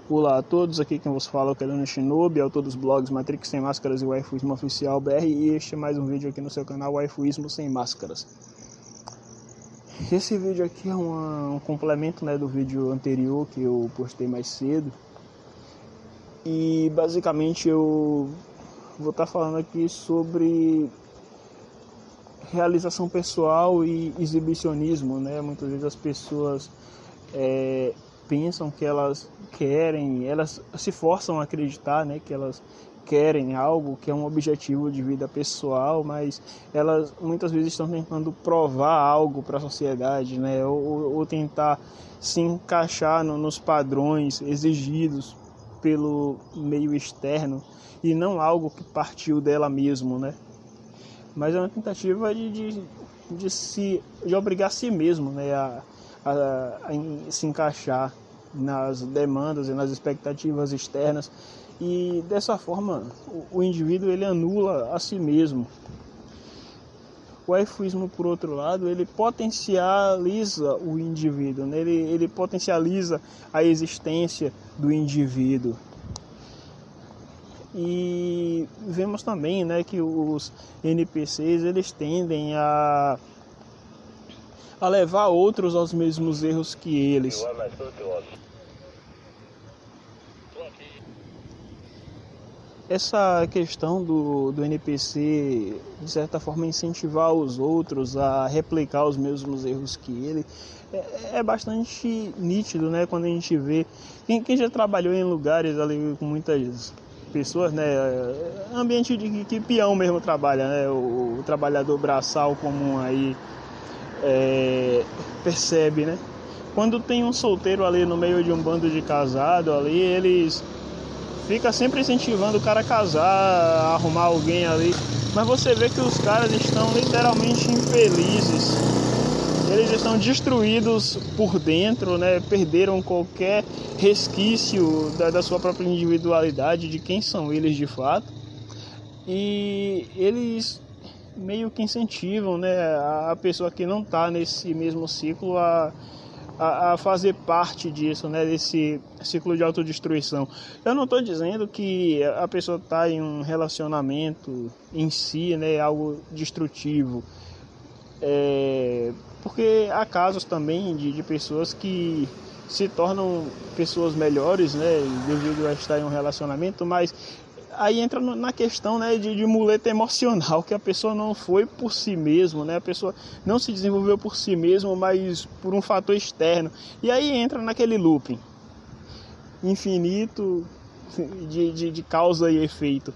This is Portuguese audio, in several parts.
Olá a todos, aqui quem vos fala é o Keleno Shinobi, autor dos blogs Matrix Sem Máscaras e Waifuísmo Oficial BR, e este é mais um vídeo aqui no seu canal Waifuísmo Sem Máscaras. Esse vídeo aqui é um complemento, né, do vídeo anterior que eu postei mais cedo, e basicamente eu vou estar falando aqui sobre realização pessoal e exibicionismo, né? Muitas vezes as pessoas pensam que elas querem, elas se forçam a acreditar, né, que elas querem algo que é um objetivo de vida pessoal, mas elas muitas vezes estão tentando provar algo para a sociedade, né, ou tentar se encaixar nos padrões exigidos pelo meio externo e não algo que partiu dela mesmo, né? Mas é uma tentativa de obrigar a si mesmo, né, a se encaixar nas demandas e nas expectativas externas, e dessa forma o indivíduo ele anula a si mesmo. O waifuísmo, por outro lado, ele potencializa o indivíduo, né? Ele potencializa a existência do indivíduo. E vemos também, né, que os NPCs eles tendem a levar outros aos mesmos erros que eles. Essa questão do NPC, de certa forma, incentivar os outros a replicar os mesmos erros que ele, é bastante nítido, né? Quando a gente vê, quem já trabalhou em lugares ali com muitas pessoas, né? Ambiente de que peão mesmo trabalha, né? O trabalhador braçal comum aí percebe, né? Quando tem um solteiro ali no meio de um bando de casado ali, eles fica sempre incentivando o cara a casar, a arrumar alguém ali, mas você vê que os caras estão literalmente infelizes, eles estão destruídos por dentro, né? Perderam qualquer resquício da sua própria individualidade, de quem são eles de fato, e eles meio que incentivam, né, a pessoa que não está nesse mesmo ciclo a fazer parte disso, né, desse ciclo de autodestruição. Eu não estou dizendo que a pessoa está em um relacionamento em si, né, algo destrutivo, porque há casos também de pessoas que se tornam pessoas melhores, né, devido a estar em um relacionamento, mas aí entra na questão, né, de muleta emocional, que a pessoa não foi por si mesma, né, a pessoa não se desenvolveu por si mesma, mas por um fator externo. E aí entra naquele looping infinito de causa e efeito.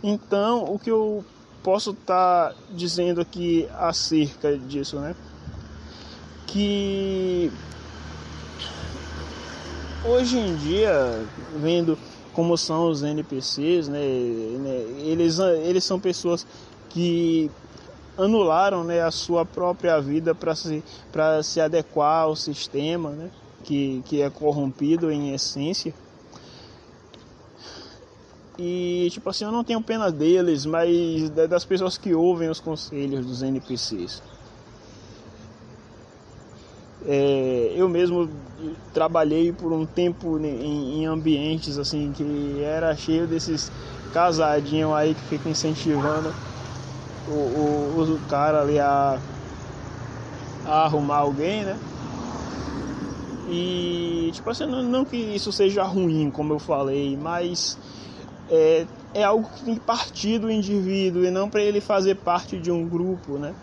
Então, o que eu posso estar dizendo aqui acerca disso, né, que hoje em dia, vendo como são os NPCs, né, eles são pessoas que anularam, né, a sua própria vida para se adequar ao sistema, né, que é corrompido em essência. E tipo assim, eu não tenho pena deles, mas das pessoas que ouvem os conselhos dos NPCs. Eu mesmo trabalhei por um tempo em ambientes assim que era cheio desses casadinhos aí que ficam incentivando o cara ali a arrumar alguém, né? E tipo assim, não que isso seja ruim, como eu falei, mas é algo que tem que partir do indivíduo e não para ele fazer parte de um grupo, né?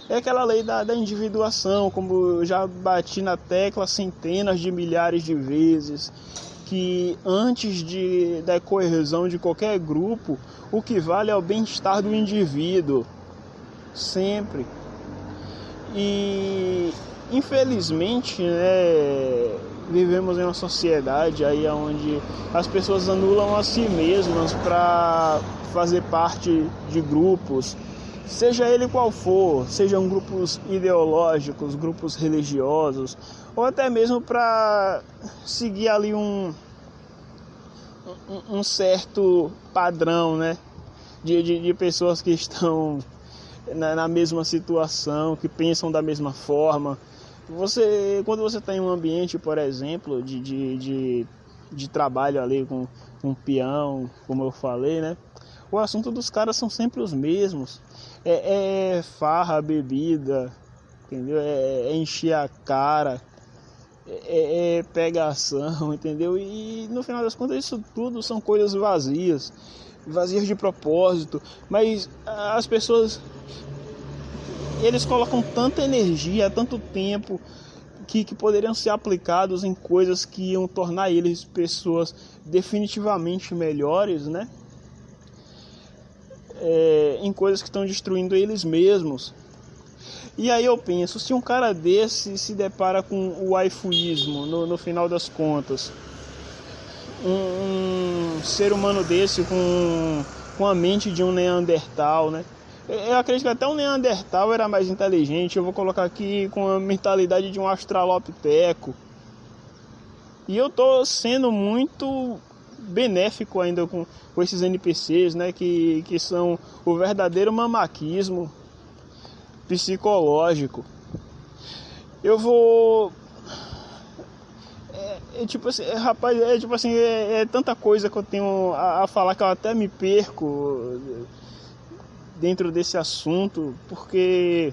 É aquela lei da individuação, como eu já bati na tecla centenas de milhares de vezes, que antes da coesão de qualquer grupo, o que vale é o bem-estar do indivíduo, sempre. E infelizmente, né, vivemos em uma sociedade aí onde as pessoas anulam a si mesmas para fazer parte de grupos, seja ele qual for, sejam grupos ideológicos, grupos religiosos, ou até mesmo para seguir ali um certo padrão, né, de pessoas que estão na mesma situação, que pensam da mesma forma, Quando você está em um ambiente, por exemplo, de trabalho ali com um peão, como eu falei, né? O assunto dos caras são sempre os mesmos. É farra, bebida, entendeu? É encher a cara, é pegação, entendeu? E no final das contas isso tudo são coisas vazias de propósito. Mas as pessoas, eles colocam tanta energia, tanto tempo que poderiam ser aplicados em coisas que iam tornar eles pessoas definitivamente melhores, né? Em coisas que estão destruindo eles mesmos. E aí eu penso, se um cara desse se depara com o waifuísmo no final das contas, um ser humano desse com a mente de um Neandertal, né? Eu acredito que até um Neandertal era mais inteligente. Eu vou colocar aqui com a mentalidade de um Australopiteco. E eu tô sendo muito benéfico ainda com esses NPCs, né? Que são o verdadeiro mamaquismo psicológico. Eu vou... É tanta coisa que eu tenho a falar que eu até me perco dentro desse assunto, porque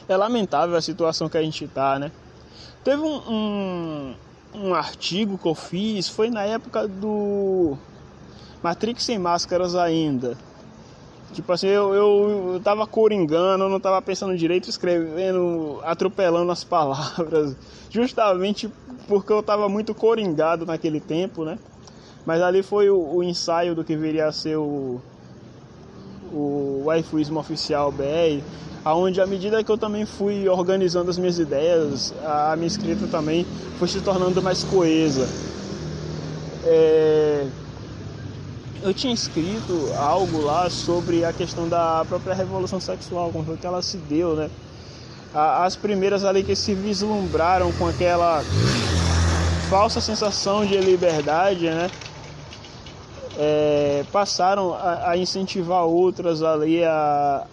é lamentável a situação que a gente tá, né? Teve um artigo que eu fiz, foi na época do Matrix Sem Máscaras ainda. Tipo assim, eu tava coringando, eu não tava pensando direito, escrevendo, atropelando as palavras, justamente porque eu tava muito coringado naquele tempo, né? Mas ali foi o ensaio do que viria a ser o waifuísmo oficial BR, aonde à medida que eu também fui organizando as minhas ideias, a minha escrita também foi se tornando mais coesa. Eu tinha escrito algo lá sobre a questão da própria revolução sexual, como foi que ela se deu, né? As primeiras ali que se vislumbraram com aquela falsa sensação de liberdade, né? Passaram a incentivar outras ali a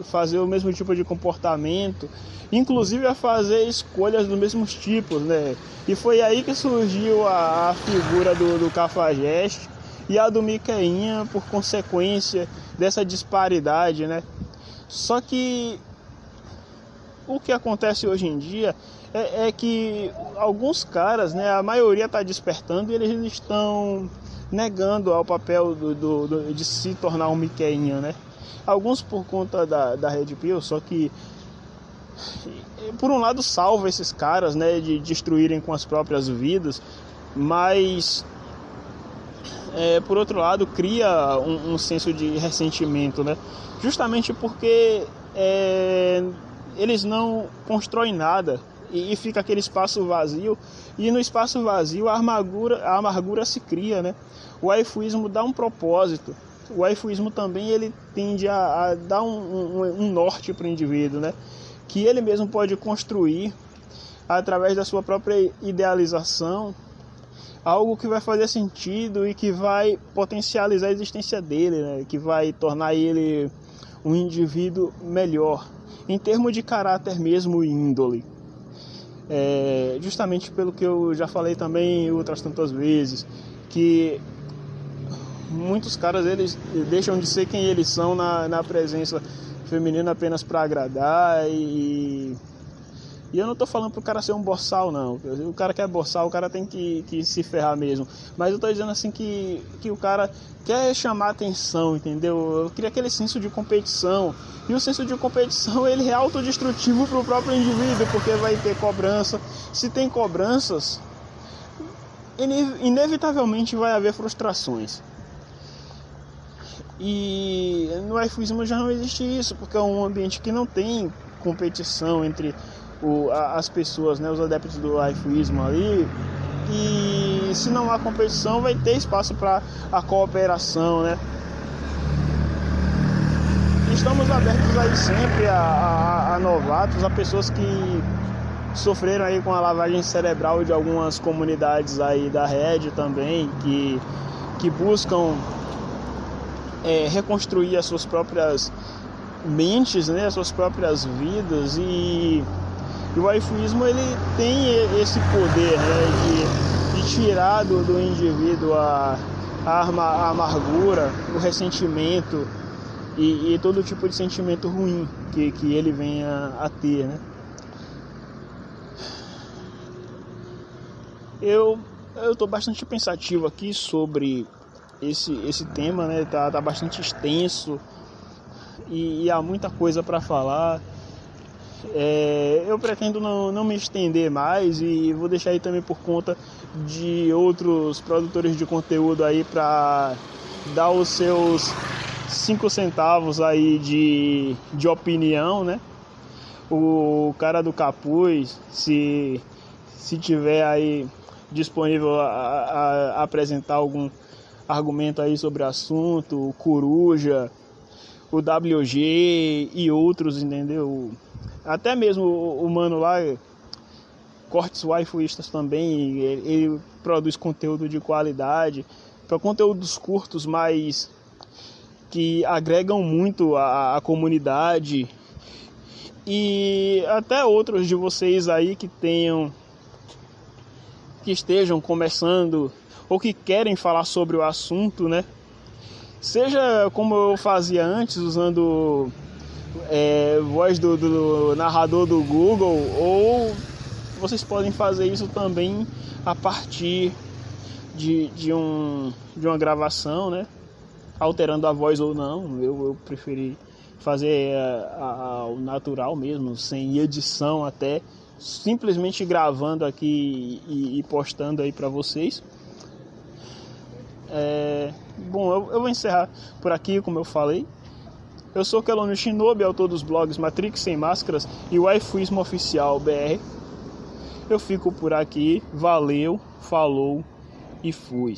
fazer o mesmo tipo de comportamento, inclusive a fazer escolhas dos mesmos tipos, né? E foi aí que surgiu a figura do Cafajeste e a do Miqueinha, por consequência dessa disparidade, né? Só que o que acontece hoje em dia é que alguns caras, né, a maioria está despertando e eles estão negando ao papel de se tornar um Miqueinha, né? Alguns por conta da Red Pill, só que por um lado salva esses caras, né, de destruírem com as próprias vidas, mas por outro lado cria um senso de ressentimento, né? Justamente porque eles não constroem nada e fica aquele espaço vazio, e no espaço vazio a amargura se cria, né? O waifuísmo dá um propósito. O waifuísmo também ele tende a dar um norte para o indivíduo, né? Que ele mesmo pode construir através da sua própria idealização algo que vai fazer sentido e que vai potencializar a existência dele, né? Que vai tornar ele um indivíduo melhor, em termos de caráter mesmo e índole. Justamente pelo que eu já falei também outras tantas vezes, que muitos caras eles deixam de ser quem eles são na presença feminina apenas para agradar, e eu não tô falando pro cara ser um boçal, não. O cara que é boçal, o cara tem que se ferrar mesmo. Mas eu tô dizendo assim que o cara quer chamar atenção, entendeu? Eu queria aquele senso de competição. E o senso de competição, ele é autodestrutivo pro próprio indivíduo, porque vai ter cobrança. Se tem cobranças, inevitavelmente vai haver frustrações. E no waifuísmo já não existe isso, porque é um ambiente que não tem competição entre as pessoas, né, os adeptos do waifuísmo ali. E se não há competição, vai ter espaço para a cooperação, né? Estamos abertos aí sempre a novatos, a pessoas que sofreram aí com a lavagem cerebral de algumas comunidades aí da rede também, que buscam reconstruir as suas próprias mentes, né, as suas próprias vidas, e E o waifuísmo, ele tem esse poder, né, de tirar do indivíduo a amargura, o ressentimento e todo tipo de sentimento ruim que ele venha a ter, né? Eu estou bastante pensativo aqui sobre esse tema, né? Tá bastante extenso e há muita coisa para falar. Eu pretendo não me estender mais e vou deixar aí também por conta de outros produtores de conteúdo aí para dar os seus 5 centavos aí de opinião, né? O cara do capuz, se tiver aí disponível a apresentar algum argumento aí sobre o assunto, o Coruja, o WG e outros, entendeu? Até mesmo o mano lá, Cortes Waifuístas também, ele produz conteúdo de qualidade, para conteúdos curtos, mas que agregam muito a comunidade. E até outros de vocês aí que estejam começando ou que querem falar sobre o assunto, né? Seja como eu fazia antes, usando voz do narrador do Google, ou vocês podem fazer isso também a partir de uma gravação, né? Alterando a voz ou não. Eu preferi fazer o natural mesmo, sem edição, até simplesmente gravando aqui e postando aí para vocês. Bom, eu vou encerrar por aqui, como eu falei. Eu sou Kelônio Shinobi, autor dos blogs Matrix Sem Máscaras e o Waifuísmo Oficial BR. Eu fico por aqui, valeu, falou e fui.